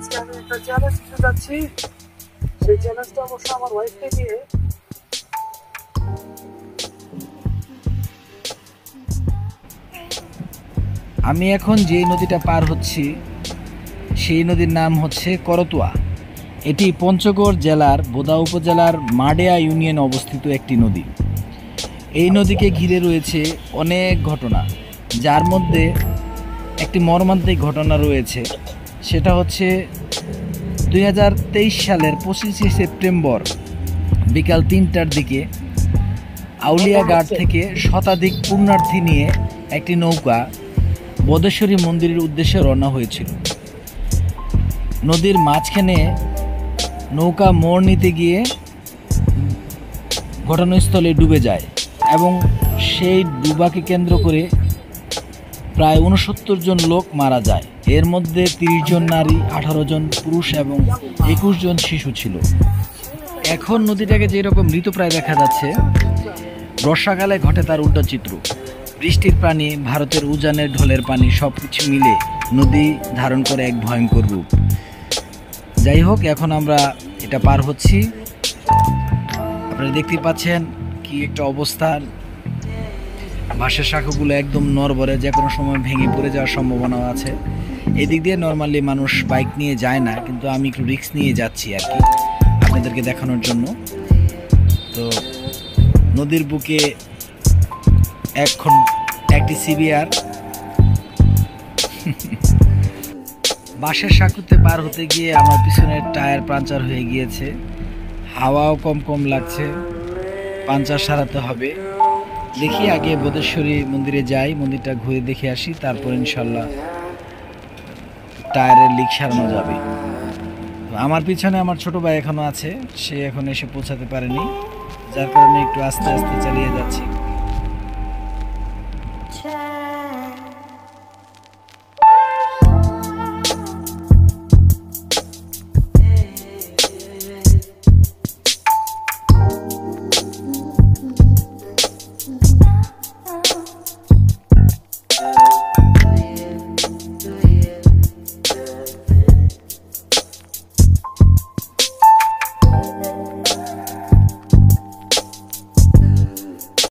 আজকে আমি একটা চ্যালেঞ্জ দিতে যাচ্ছি। সেই চ্যালেঞ্জটা অবশ্য আমার ওয়াইফকে দিয়ে। আমি এখন যে নদীটা পার হচ্ছি সেই নদীর নাম হচ্ছে করতোয়া। এটি পঞ্চগড় জেলার বোদা উপজেলার মাডেয়া ইউনিয়নে অবস্থিত একটি নদী। এই নদীকে ঘিরে রয়েছে অনেক ঘটনা, যার মধ্যে একটি মর্মান্তিক ঘটনা রয়েছে। সেটা হচ্ছে 2023 সালের 25শে সেপ্টেম্বর বিকাল 3টার দিকে আউলিয়াঘাট থেকে শতাধিক পুণ্যার্থী নিয়ে একটি নৌকা বদেশ্বরী মন্দিরের উদ্দেশ্যে রওনা হয়েছিল। নদীর মাঝখানে নৌকা মোড় নিতে গিয়ে ঘটনাস্থলে ডুবে যায় এবং সেই ডুবাকে কেন্দ্র করে প্রায় 69 জন লোক মারা যায়। এর মধ্যে 30 জন নারী, 18 জন পুরুষ এবং 21 জন শিশু ছিল। এখন নদীটাকে যেরকম মৃতপ্রায় দেখা যাচ্ছে, বর্ষাকালে ঘটে তার উল্টো চিত্র। বৃষ্টির পানি, ভারতের উজানের ঢলের পানি সব কিছু মিলে নদী ধারণ করে এক ভয়ঙ্কর রূপ। যাই হোক, এখন আমরা এটা পার হচ্ছি। আপনারা দেখতে পাচ্ছেন কি একটা অবস্থান। বাঁশের শাখাগুলো একদম নড়বড়ে, যে কোনো সময় ভেঙে পড়ে যাওয়ার সম্ভাবনা আছে। এদিক দিয়ে নর্মালি মানুষ বাইক নিয়ে যায় না, কিন্তু আমি একটু রিস্ক নিয়ে যাচ্ছি আর কি, আপনাদেরকে দেখানোর জন্য। তো নদীর বুকে এখন একটি সিবিআর। বাঁশের সাঁকুতে পার হতে গিয়ে আমার পিছনের টায়ার পাঞ্চার হয়ে গিয়েছে, হাওয়াও কম কম লাগছে, পাঞ্চার সারাতে হবে। দেখি আগে বদেশ্বরী মন্দিরে যাই, মন্দিরটা ঘুরে দেখে আসি, তারপর ইনশাল্লাহ টায়ারের লিক সারানো যাবে। আমার পিছনে আমার ছোট ভাই এখনো আছে, সে এখন এসে পৌঁছাতে পারেনি, যার কারণে একটু আস্তে আস্তে চালিয়ে যাচ্ছি।